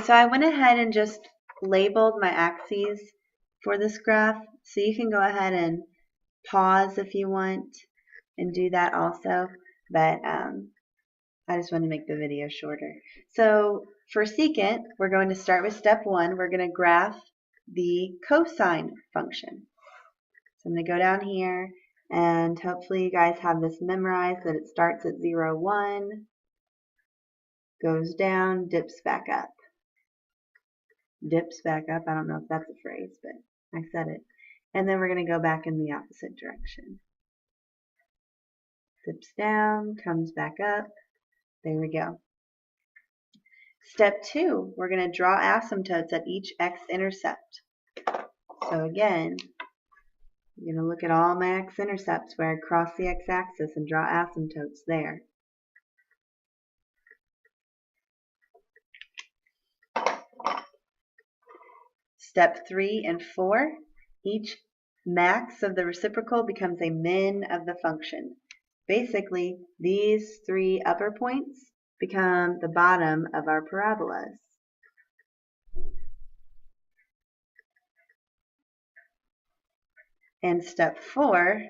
So I went ahead and just labeled my axes for this graph. So you can go ahead and pause if you want and do that also. But I just want to make the video shorter. So for secant, we're going to start with step 1. We're going to graph the cosine function. So I'm going to go down here, and hopefully you guys have this memorized, that it starts at 0, 1, goes down, dips back up. Dips back up. I don't know if that's a phrase, but I said it. And then we're going to go back in the opposite direction. Dips down, comes back up. There we go. Step 2, we're going to draw asymptotes at each x-intercept. So again, I'm going to look at all my x-intercepts where I cross the x-axis and draw asymptotes there. Step 3 and 4, each max of the reciprocal becomes a min of the function. Basically, these 3 upper points become the bottom of our parabolas. And step 4,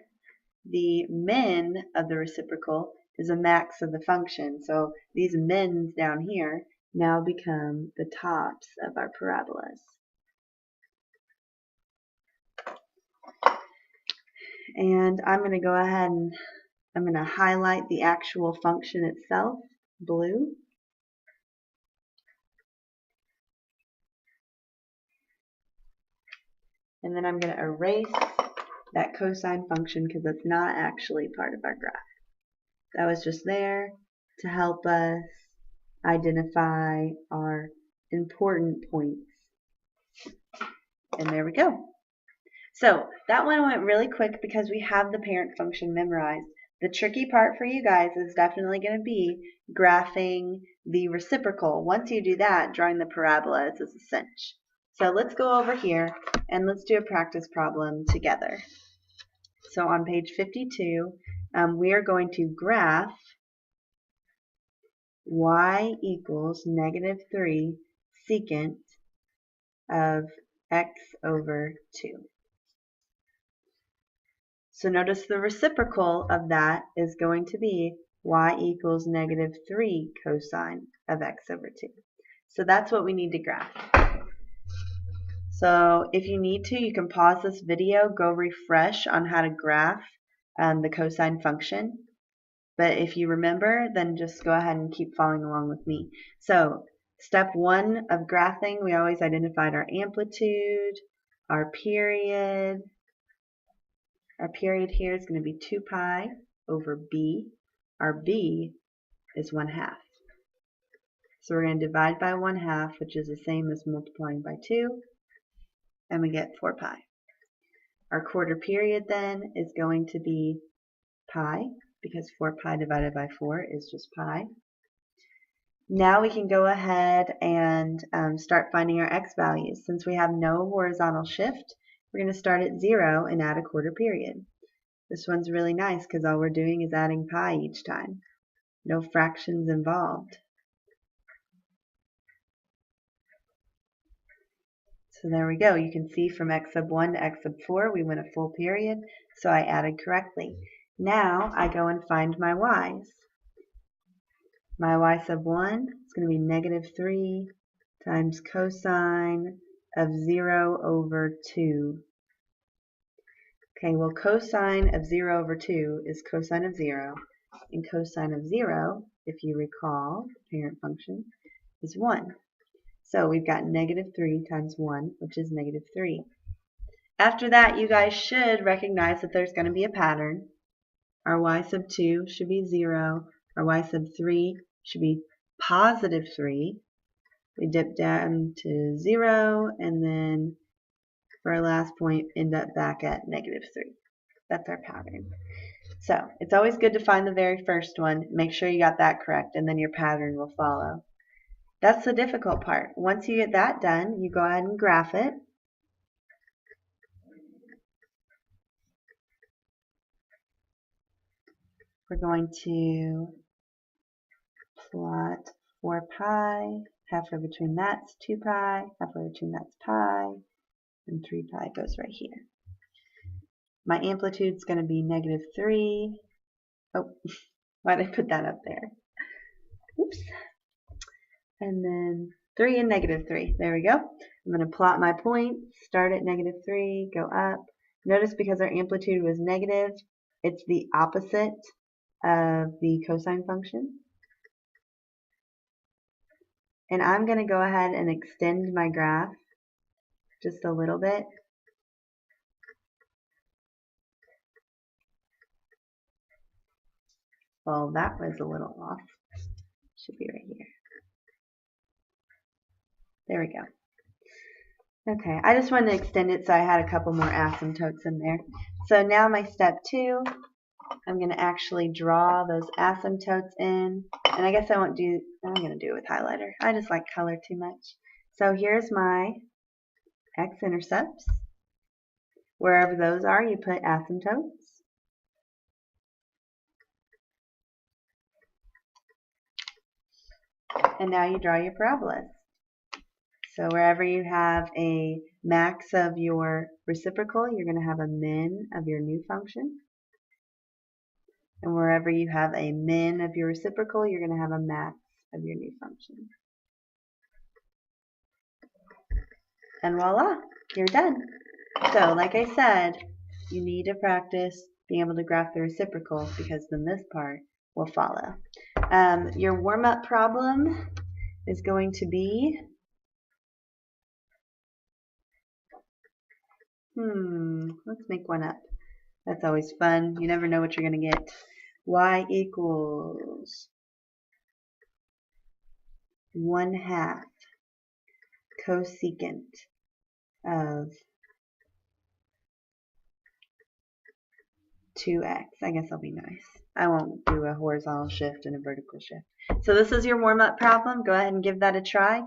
the min of the reciprocal is a max of the function. So these mins down here now become the tops of our parabolas. And I'm going to go ahead and I'm going to highlight the actual function itself, blue. And then I'm going to erase that cosine function because it's not actually part of our graph. That was just there to help us identify our important points. And there we go. So that one went really quick because we have the parent function memorized. The tricky part for you guys is definitely going to be graphing the reciprocal. Once you do that, drawing the parabolas is a cinch. So let's go over here and let's do a practice problem together. So on page 52, we are going to graph y equals negative 3 secant of x over 2. So notice the reciprocal of that is going to be y equals negative 3 cosine of x over 2. So that's what we need to graph. So if you need to, you can pause this video, go refresh on how to graph the cosine function. But if you remember, then just go ahead and keep following along with me. So step 1 of graphing, we always identified our amplitude, our period. Our period here is going to be 2 pi over b. Our b is 1/2. So we're going to divide by 1/2, which is the same as multiplying by 2, and we get 4 pi. Our quarter period then is going to be pi, because 4 pi divided by 4 is just pi. Now we can go ahead and start finding our x values. Since we have no horizontal shift, we're going to start at 0 and add a quarter period. This one's really nice because all we're doing is adding pi each time. No fractions involved. So there we go. You can see from x sub 1 to x sub 4 we went a full period, so I added correctly. Now I go and find my y's. My y sub 1 is going to be negative 3 times cosine of 0 over 2. Okay, well cosine of 0 over 2 is cosine of 0, and cosine of 0, if you recall, the parent function, is 1. So we've got negative 3 times 1, which is negative 3. After that, you guys should recognize that there's going to be a pattern. Our y sub 2 should be 0. Our y sub 3 should be positive 3. We dip down to 0, and then for our last point, end up back at negative 3. That's our pattern. So it's always good to find the very first one. Make sure you got that correct, and then your pattern will follow. That's the difficult part. Once you get that done, you go ahead and graph it. We're going to plot 4 pi halfway between that's 2 pi, halfway between that's pi, and 3 pi goes right here. My amplitude is going to be -3. Oh, why did I put that up there? Oops. And then 3 and -3. There we go. I'm going to plot my points, start at -3, go up. Notice because our amplitude was negative, it's the opposite of the cosine function. And I'm going to go ahead and extend my graph just a little bit. Well, that was a little off. Should be right here. There we go. Okay, I just wanted to extend it so I had a couple more asymptotes in there. So now my step 2, I'm going to actually draw those asymptotes in. And I guess I'm going to do it with highlighter. I just like color too much. So here's my x-intercepts. Wherever those are, you put asymptotes. And now you draw your parabolas. So wherever you have a max of your reciprocal, you're going to have a min of your new function. And wherever you have a min of your reciprocal, you're going to have a max of your new function. And voila, you're done. So like I said, you need to practice being able to graph the reciprocal because then this part will follow. Your warm-up problem is going to be let's make one up. That's always fun. You never know what you're going to get. Y equals 1/2 cosecant of 2x. I guess I'll be nice. I won't do a horizontal shift and a vertical shift. So this is your warm-up problem. Go ahead and give that a try.